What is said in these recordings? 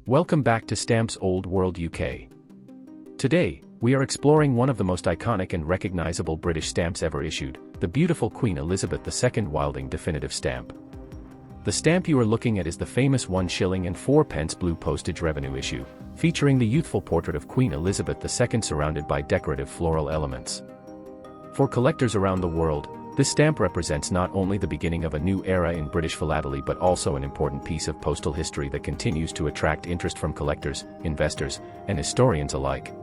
Welcome back to Stamps Old World UK. Today, we are exploring one of the most iconic and recognizable British stamps ever issued, the beautiful Queen Elizabeth II Wilding Definitive Stamp. The stamp you are looking at is the famous 1 shilling and 4 pence blue postage revenue issue, featuring the youthful portrait of Queen Elizabeth II surrounded by decorative floral elements. For collectors around the world, this stamp represents not only the beginning of a new era in British philately but also an important piece of postal history that continues to attract interest from collectors, investors, and historians alike.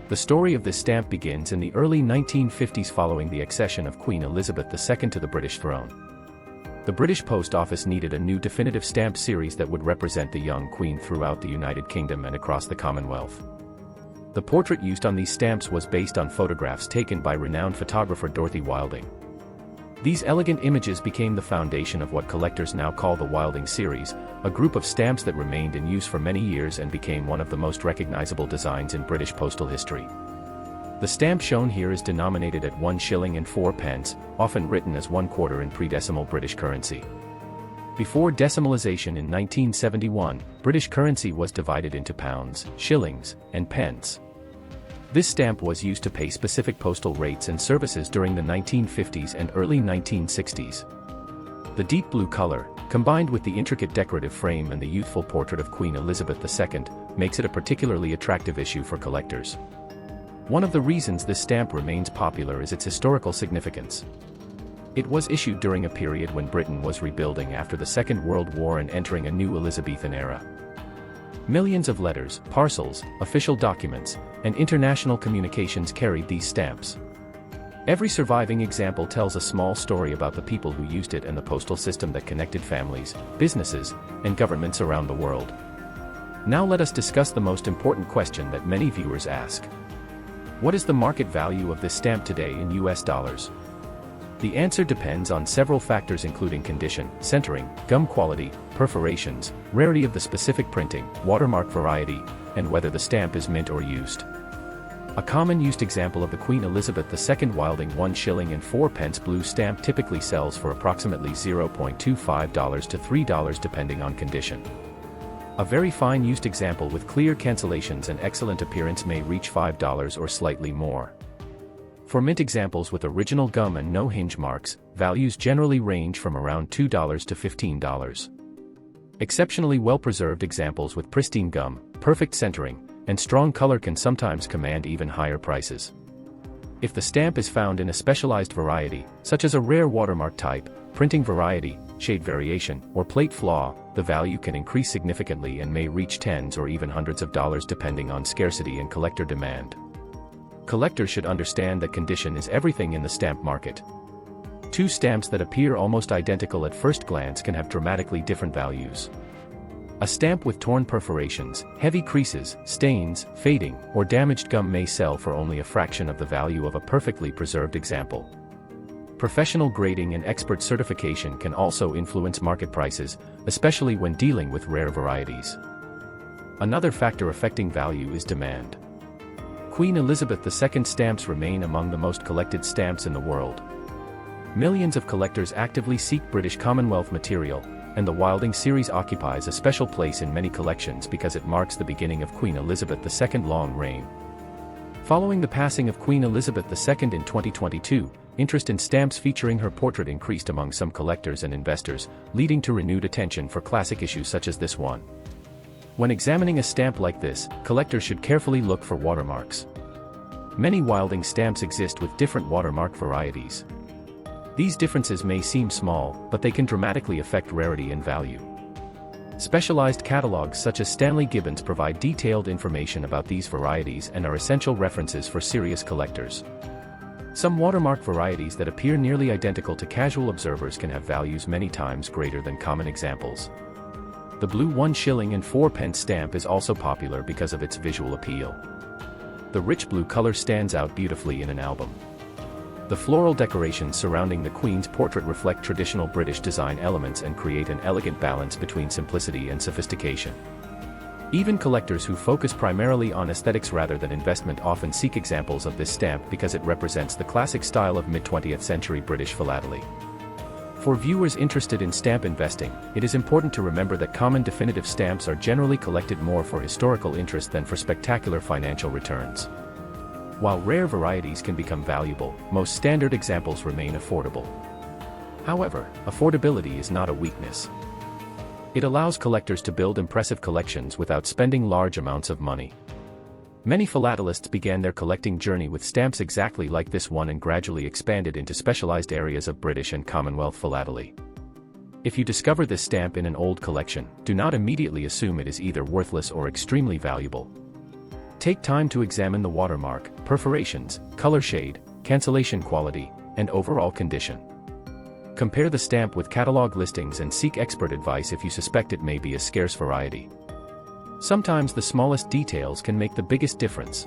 The story of this stamp begins in the early 1950s following the accession of Queen Elizabeth II to the British throne. The British Post Office needed a new definitive stamp series that would represent the young Queen throughout the United Kingdom and across the Commonwealth. The portrait used on these stamps was based on photographs taken by renowned photographer Dorothy Wilding. These elegant images became the foundation of what collectors now call the Wilding series, a group of stamps that remained in use for many years and became one of the most recognizable designs in British postal history. The stamp shown here is denominated at 1 shilling and 4 pence, often written as 1/4 in pre-decimal British currency. Before decimalisation in 1971, British currency was divided into pounds, shillings, and pence. This stamp was used to pay specific postal rates and services during the 1950s and early 1960s. The deep blue color, combined with the intricate decorative frame and the youthful portrait of Queen Elizabeth II, makes it a particularly attractive issue for collectors. One of the reasons this stamp remains popular is its historical significance. It was issued during a period when Britain was rebuilding after the Second World War and entering a new Elizabethan era. Millions of letters, parcels, official documents, and international communications carried these stamps. Every surviving example tells a small story about the people who used it and the postal system that connected families, businesses, and governments around the world. Now let us discuss the most important question that many viewers ask. What is the market value of this stamp today in US dollars? The answer depends on several factors including condition, centering, gum quality, perforations, rarity of the specific printing, watermark variety, and whether the stamp is mint or used. A common used example of the Queen Elizabeth II Wilding 1 shilling and 4 pence blue stamp typically sells for approximately $0.25 to $3 depending on condition. A very fine used example with clear cancellations and excellent appearance may reach $5 or slightly more. For mint examples with original gum and no hinge marks, values generally range from around $2 to $15. Exceptionally well-preserved examples with pristine gum, perfect centering, and strong color can sometimes command even higher prices. If the stamp is found in a specialized variety, such as a rare watermark type, printing variety, shade variation, or plate flaw, the value can increase significantly and may reach tens or even hundreds of dollars depending on scarcity and collector demand. Collectors should understand that condition is everything in the stamp market. Two stamps that appear almost identical at first glance can have dramatically different values. A stamp with torn perforations, heavy creases, stains, fading, or damaged gum may sell for only a fraction of the value of a perfectly preserved example. Professional grading and expert certification can also influence market prices, especially when dealing with rare varieties. Another factor affecting value is demand. Queen Elizabeth II stamps remain among the most collected stamps in the world. Millions of collectors actively seek British Commonwealth material, and the Wilding series occupies a special place in many collections because it marks the beginning of Queen Elizabeth II's long reign. Following the passing of Queen Elizabeth II in 2022, interest in stamps featuring her portrait increased among some collectors and investors, leading to renewed attention for classic issues such as this one. When examining a stamp like this, collectors should carefully look for watermarks. Many Wilding stamps exist with different watermark varieties. These differences may seem small, but they can dramatically affect rarity and value. Specialized catalogs such as Stanley Gibbons provide detailed information about these varieties and are essential references for serious collectors. Some watermark varieties that appear nearly identical to casual observers can have values many times greater than common examples. The blue 1 shilling and 4 pence stamp is also popular because of its visual appeal. The rich blue color stands out beautifully in an album. The floral decorations surrounding the Queen's portrait reflect traditional British design elements and create an elegant balance between simplicity and sophistication. Even collectors who focus primarily on aesthetics rather than investment often seek examples of this stamp because it represents the classic style of mid-20th century British philately. For viewers interested in stamp investing, it is important to remember that common definitive stamps are generally collected more for historical interest than for spectacular financial returns. While rare varieties can become valuable, most standard examples remain affordable. However, affordability is not a weakness. It allows collectors to build impressive collections without spending large amounts of money. Many philatelists began their collecting journey with stamps exactly like this one and gradually expanded into specialized areas of British and Commonwealth philately. If you discover this stamp in an old collection, do not immediately assume it is either worthless or extremely valuable. Take time to examine the watermark, perforations, color shade, cancellation quality, and overall condition. Compare the stamp with catalog listings and seek expert advice if you suspect it may be a scarce variety. Sometimes the smallest details can make the biggest difference.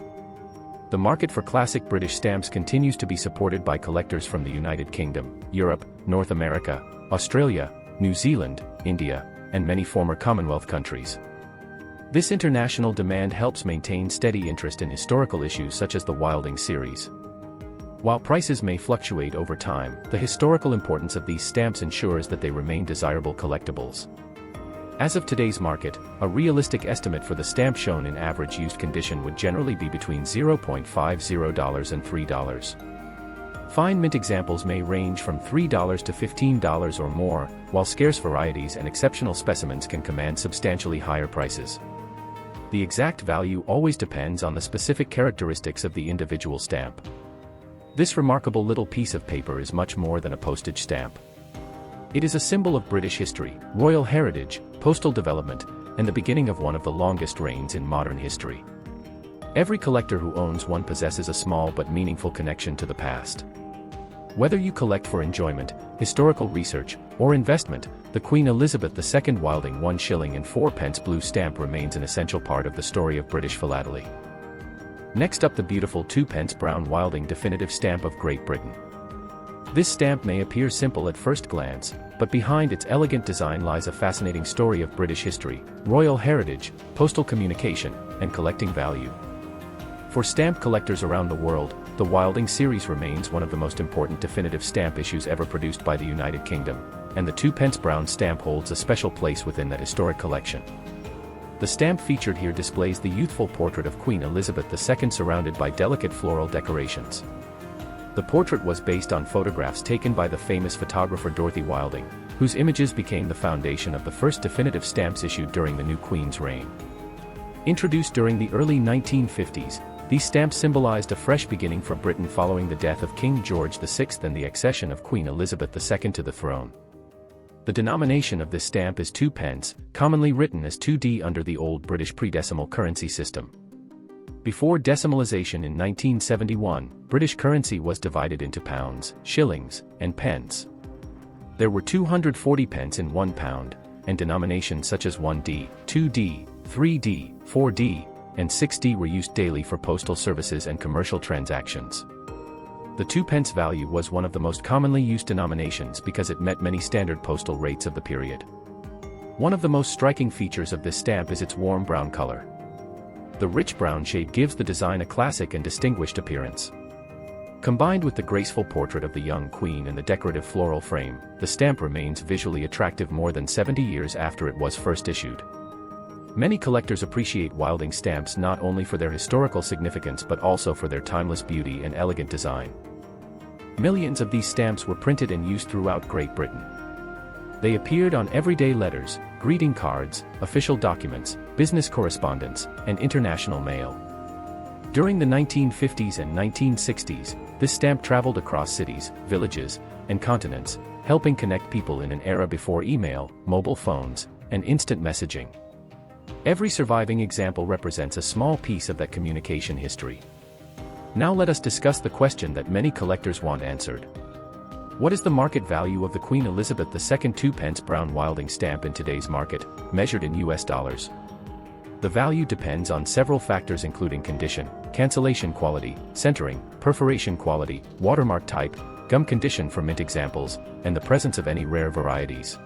The market for classic British stamps continues to be supported by collectors from the United Kingdom, Europe, North America, Australia, New Zealand, India, and many former Commonwealth countries. This international demand helps maintain steady interest in historical issues such as the Wilding series. While prices may fluctuate over time, the historical importance of these stamps ensures that they remain desirable collectibles. As of today's market, a realistic estimate for the stamp shown in average used condition would generally be between $0.50 and $3. Fine mint examples may range from $3 to $15 or more, while scarce varieties and exceptional specimens can command substantially higher prices. The exact value always depends on the specific characteristics of the individual stamp. This remarkable little piece of paper is much more than a postage stamp. It is a symbol of British history, royal heritage, postal development, and the beginning of one of the longest reigns in modern history. Every collector who owns one possesses a small but meaningful connection to the past. Whether you collect for enjoyment, historical research, or investment, the Queen Elizabeth II Wilding 1 shilling and 4 pence blue stamp remains an essential part of the story of British philately. Next up, the beautiful 2 Pence Brown Wilding definitive stamp of Great Britain. This stamp may appear simple at first glance, but behind its elegant design lies a fascinating story of British history, royal heritage, postal communication, and collecting value. For stamp collectors around the world, the Wilding series remains one of the most important definitive stamp issues ever produced by the United Kingdom, and the 2 Pence Brown stamp holds a special place within that historic collection. The stamp featured here displays the youthful portrait of Queen Elizabeth II surrounded by delicate floral decorations. The portrait was based on photographs taken by the famous photographer Dorothy Wilding, whose images became the foundation of the first definitive stamps issued during the new Queen's reign. Introduced during the early 1950s, these stamps symbolized a fresh beginning for Britain following the death of King George VI and the accession of Queen Elizabeth II to the throne. The denomination of this stamp is 2 pence, commonly written as 2d under the old British pre-decimal currency system. Before decimalization in 1971, British currency was divided into pounds, shillings, and pence. There were 240 pence in £1, and denominations such as 1d, 2d, 3d, 4d, and 6d were used daily for postal services and commercial transactions. The 2 pence value was one of the most commonly used denominations because it met many standard postal rates of the period. One of the most striking features of this stamp is its warm brown color. The rich brown shade gives the design a classic and distinguished appearance. Combined with the graceful portrait of the young queen and the decorative floral frame, the stamp remains visually attractive more than 70 years after it was first issued. Many collectors appreciate Wilding stamps not only for their historical significance but also for their timeless beauty and elegant design. Millions of these stamps were printed and used throughout Great Britain. They appeared on everyday letters, greeting cards, official documents, business correspondence, and international mail. During the 1950s and 1960s, this stamp traveled across cities, villages, and continents, helping connect people in an era before email, mobile phones, and instant messaging. Every surviving example represents a small piece of that communication history. Now let us discuss the question that many collectors want answered. What is the market value of the Queen Elizabeth II 2 Pence Brown Wilding Stamp in today's market, measured in US dollars? The value depends on several factors including condition, cancellation quality, centering, perforation quality, watermark type, gum condition for mint examples, and the presence of any rare varieties.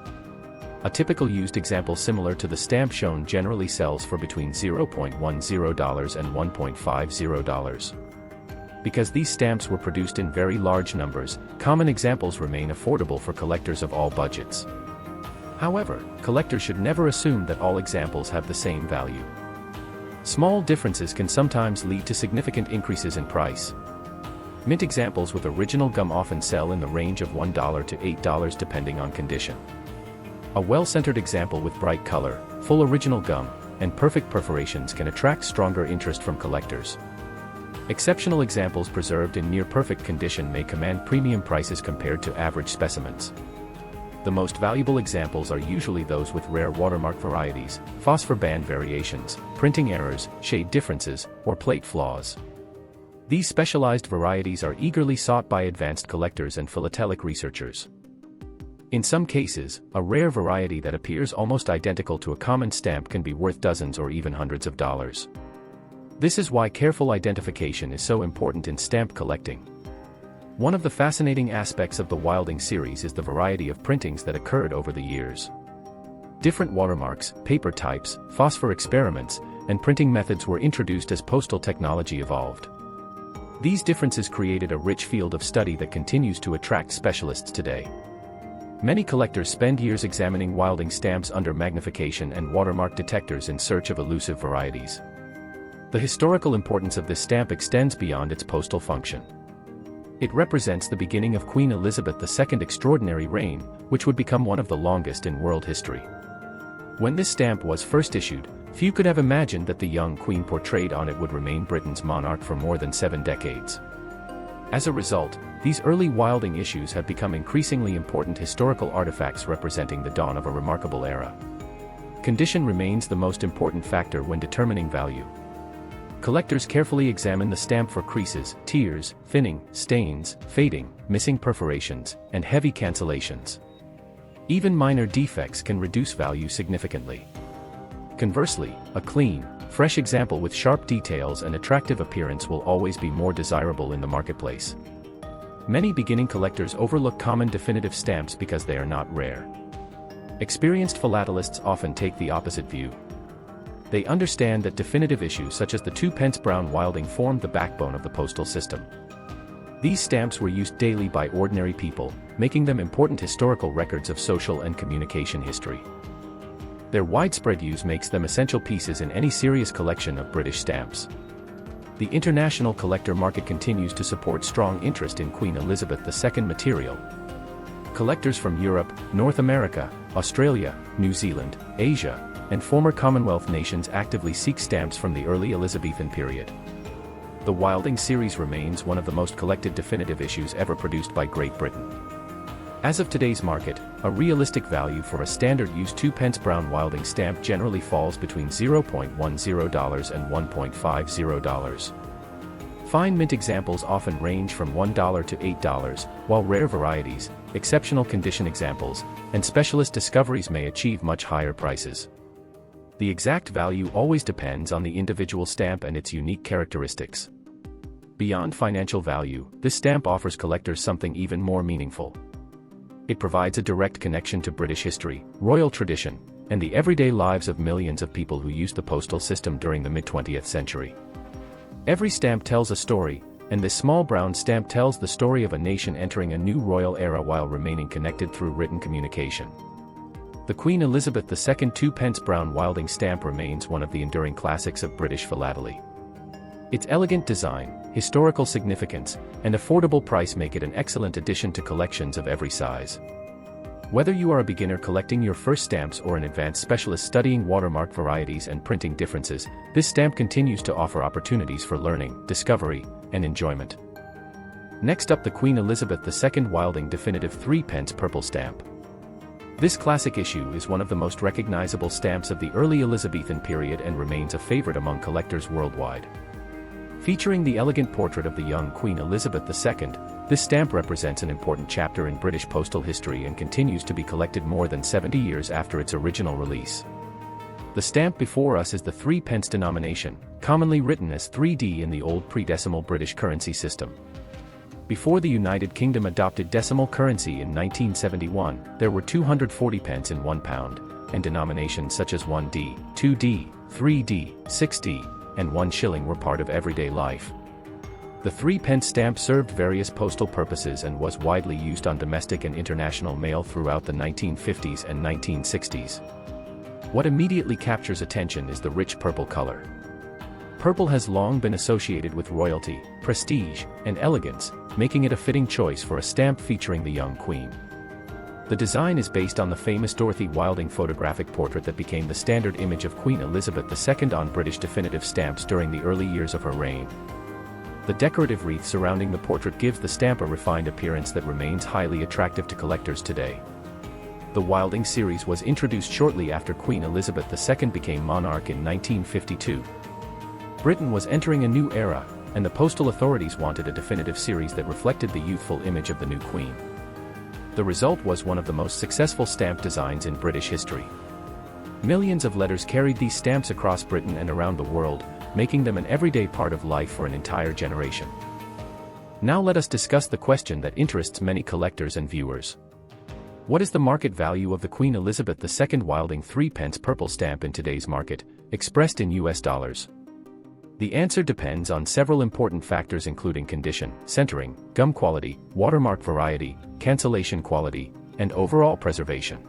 A typical used example similar to the stamp shown generally sells for between $0.10 and $1.50. Because these stamps were produced in very large numbers, common examples remain affordable for collectors of all budgets. However, collectors should never assume that all examples have the same value. Small differences can sometimes lead to significant increases in price. Mint examples with original gum often sell in the range of $1 to $8 depending on condition. A well-centered example with bright color, full original gum, and perfect perforations can attract stronger interest from collectors. Exceptional examples preserved in near-perfect condition may command premium prices compared to average specimens. The most valuable examples are usually those with rare watermark varieties, phosphor band variations, printing errors, shade differences, or plate flaws. These specialized varieties are eagerly sought by advanced collectors and philatelic researchers. In some cases, a rare variety that appears almost identical to a common stamp can be worth dozens or even hundreds of dollars. This is why careful identification is so important in stamp collecting. One of the fascinating aspects of the Wilding series is the variety of printings that occurred over the years. Different watermarks, paper types, phosphor experiments, and printing methods were introduced as postal technology evolved. These differences created a rich field of study that continues to attract specialists today. Many collectors spend years examining Wilding stamps under magnification and watermark detectors in search of elusive varieties. The historical importance of this stamp extends beyond its postal function. It represents the beginning of Queen Elizabeth II's extraordinary reign, which would become one of the longest in world history. When this stamp was first issued, few could have imagined that the young queen portrayed on it would remain Britain's monarch for more than 7 decades. As a result, these early Wilding issues have become increasingly important historical artifacts representing the dawn of a remarkable era. Condition remains the most important factor when determining value. Collectors carefully examine the stamp for creases, tears, thinning, stains, fading, missing perforations, and heavy cancellations. Even minor defects can reduce value significantly. Conversely, a clean, fresh example with sharp details and attractive appearance will always be more desirable in the marketplace. Many beginning collectors overlook common definitive stamps because they are not rare. Experienced philatelists often take the opposite view. They understand that definitive issues such as the 2 Pence Brown Wilding formed the backbone of the postal system. These stamps were used daily by ordinary people, making them important historical records of social and communication history. Their widespread use makes them essential pieces in any serious collection of British stamps. The international collector market continues to support strong interest in Queen Elizabeth II material. Collectors from Europe, North America, Australia, New Zealand, Asia, and former Commonwealth nations actively seek stamps from the early Elizabethan period. The Wilding series remains one of the most collected definitive issues ever produced by Great Britain. As of today's market, a realistic value for a standard-use 2 Pence Brown Wilding stamp generally falls between $0.10 and $1.50. Fine mint examples often range from $1 to $8, while rare varieties, exceptional condition examples, and specialist discoveries may achieve much higher prices. The exact value always depends on the individual stamp and its unique characteristics. Beyond financial value, this stamp offers collectors something even more meaningful. It provides a direct connection to British history, royal tradition, and the everyday lives of millions of people who used the postal system during the mid-20th century. Every stamp tells a story, and this small brown stamp tells the story of a nation entering a new royal era while remaining connected through written communication. The Queen Elizabeth II 2 Pence Brown Wilding Stamp remains one of the enduring classics of British philately. Its elegant design, historical significance, and affordable price make it an excellent addition to collections of every size. Whether you are a beginner collecting your first stamps or an advanced specialist studying watermark varieties and printing differences, this stamp continues to offer opportunities for learning, discovery, and enjoyment. Next up, the Queen Elizabeth II Wilding Definitive 3 Pence Purple Stamp. This classic issue is one of the most recognizable stamps of the early Elizabethan period and remains a favorite among collectors worldwide. Featuring the elegant portrait of the young Queen Elizabeth II, this stamp represents an important chapter in British postal history and continues to be collected more than 70 years after its original release. The stamp before us is the 3 pence denomination, commonly written as 3D in the old pre-decimal British currency system. Before the United Kingdom adopted decimal currency in 1971, there were 240 pence in £1, and denominations such as 1D, 2D, 3D, 6D, and 1 shilling were part of everyday life. The 3-pence stamp served various postal purposes and was widely used on domestic and international mail throughout the 1950s and 1960s. What immediately captures attention is the rich purple color. Purple has long been associated with royalty, prestige, and elegance, making it a fitting choice for a stamp featuring the young queen. The design is based on the famous Dorothy Wilding photographic portrait that became the standard image of Queen Elizabeth II on British definitive stamps during the early years of her reign. The decorative wreath surrounding the portrait gives the stamp a refined appearance that remains highly attractive to collectors today. The Wilding series was introduced shortly after Queen Elizabeth II became monarch in 1952. Britain was entering a new era, and the postal authorities wanted a definitive series that reflected the youthful image of the new queen. The result was one of the most successful stamp designs in British history. Millions of letters carried these stamps across Britain and around the world, making them an everyday part of life for an entire generation. Now let us discuss the question that interests many collectors and viewers. What is the market value of the Queen Elizabeth II Wilding 3-pence purple stamp in today's market, expressed in US dollars? The answer depends on several important factors including condition, centering, gum quality, watermark variety, cancellation quality, and overall preservation.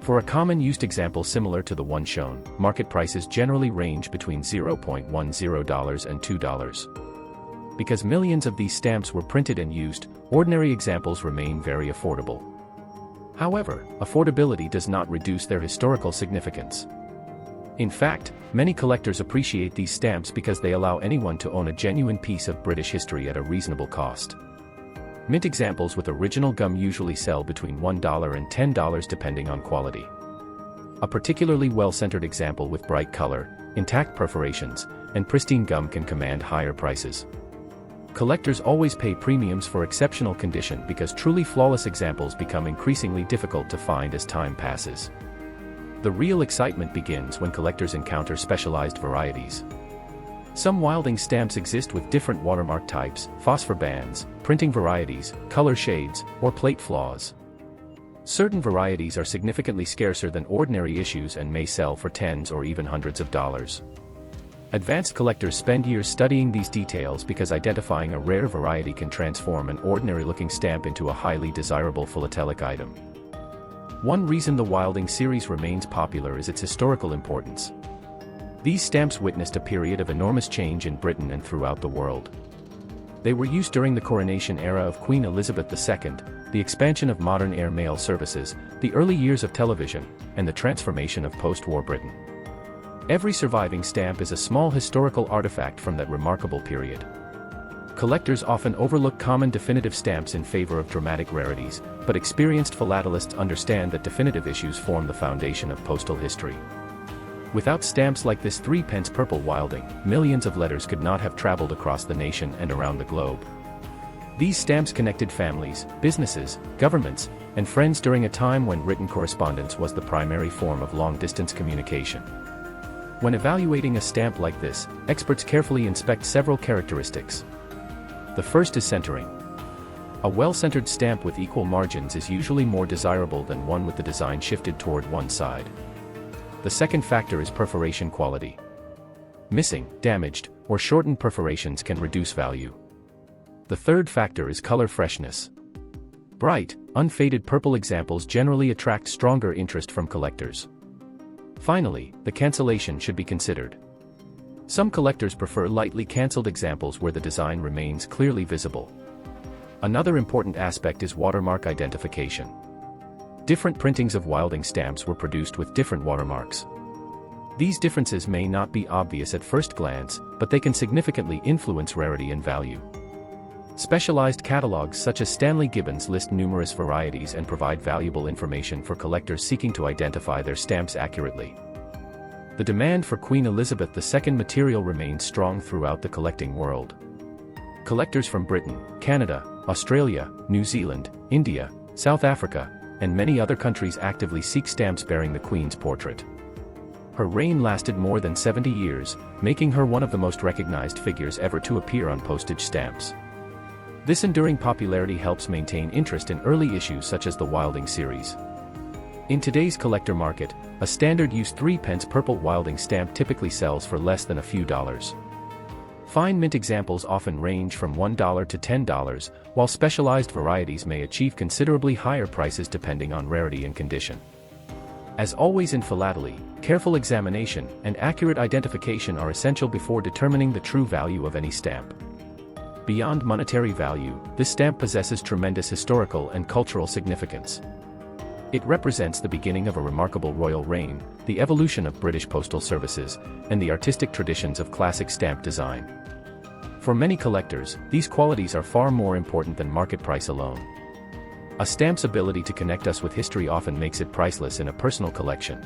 For a common used example similar to the one shown, market prices generally range between $0.10 and $2. Because millions of these stamps were printed and used, ordinary examples remain very affordable. However, affordability does not reduce their historical significance. In fact, many collectors appreciate these stamps because they allow anyone to own a genuine piece of British history at a reasonable cost. Mint examples with original gum usually sell between $1 and $10 depending on quality. A particularly well-centered example with bright color, intact perforations, and pristine gum can command higher prices. Collectors always pay premiums for exceptional condition because truly flawless examples become increasingly difficult to find as time passes. The real excitement begins when collectors encounter specialized varieties. Some Wilding stamps exist with different watermark types, phosphor bands, printing varieties, color shades, or plate flaws. Certain varieties are significantly scarcer than ordinary issues and may sell for tens or even hundreds of dollars. Advanced collectors spend years studying these details because identifying a rare variety can transform an ordinary-looking stamp into a highly desirable philatelic item. One reason the Wilding series remains popular is its historical importance. These stamps witnessed a period of enormous change in Britain and throughout the world. They were used during the coronation era of Queen Elizabeth II, the expansion of modern air mail services, the early years of television, and the transformation of post-war Britain. Every surviving stamp is a small historical artifact from that remarkable period. Collectors often overlook common definitive stamps in favor of dramatic rarities, but experienced philatelists understand that definitive issues form the foundation of postal history. Without stamps like this 3-pence purple Wilding, millions of letters could not have traveled across the nation and around the globe. These stamps connected families, businesses, governments, and friends during a time when written correspondence was the primary form of long-distance communication. When evaluating a stamp like this, experts carefully inspect several characteristics. The first is centering. A well-centered stamp with equal margins is usually more desirable than one with the design shifted toward one side. The second factor is perforation quality. Missing, damaged, or shortened perforations can reduce value. The third factor is color freshness. Bright, unfaded purple examples generally attract stronger interest from collectors. Finally, the cancellation should be considered. Some collectors prefer lightly cancelled examples where the design remains clearly visible. Another important aspect is watermark identification. Different printings of Wilding stamps were produced with different watermarks. These differences may not be obvious at first glance, but they can significantly influence rarity and value. Specialized catalogs such as Stanley Gibbons list numerous varieties and provide valuable information for collectors seeking to identify their stamps accurately. The demand for Queen Elizabeth II material remains strong throughout the collecting world. Collectors from Britain, Canada, Australia, New Zealand, India, South Africa, and many other countries actively seek stamps bearing the Queen's portrait. Her reign lasted more than 70 years, making her one of the most recognized figures ever to appear on postage stamps. This enduring popularity helps maintain interest in early issues such as the Wilding series. In today's collector market, a standard use 3-pence purple Wilding stamp typically sells for less than a few dollars. Fine mint examples often range from $1 to $10, while specialized varieties may achieve considerably higher prices depending on rarity and condition. As always in philately, careful examination and accurate identification are essential before determining the true value of any stamp. Beyond monetary value, this stamp possesses tremendous historical and cultural significance. It represents the beginning of a remarkable royal reign, the evolution of British postal services, and the artistic traditions of classic stamp design. For many collectors, these qualities are far more important than market price alone. A stamp's ability to connect us with history often makes it priceless in a personal collection.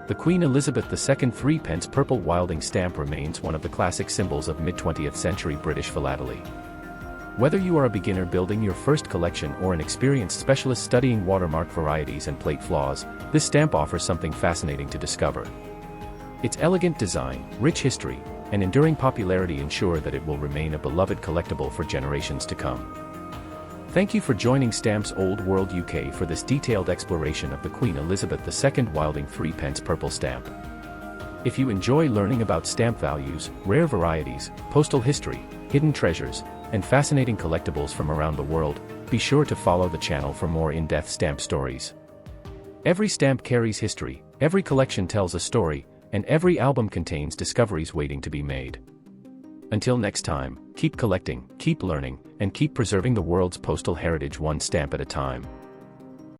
The Queen Elizabeth II 3 Pence Purple Wilding Stamp remains one of the classic symbols of mid-20th century British philately. Whether you are a beginner building your first collection or an experienced specialist studying watermark varieties and plate flaws, this stamp offers something fascinating to discover. Its elegant design, rich history, and enduring popularity ensure that it will remain a beloved collectible for generations to come. Thank you for joining Stamps Old World UK for this detailed exploration of the Queen Elizabeth II Wilding 3 Pence Purple Stamp. If you enjoy learning about stamp values, rare varieties, postal history, hidden treasures, and fascinating collectibles from around the world, be sure to follow the channel for more in-depth stamp stories. Every stamp carries history, every collection tells a story, and every album contains discoveries waiting to be made. Until next time, keep collecting, keep learning, and keep preserving the world's postal heritage one stamp at a time.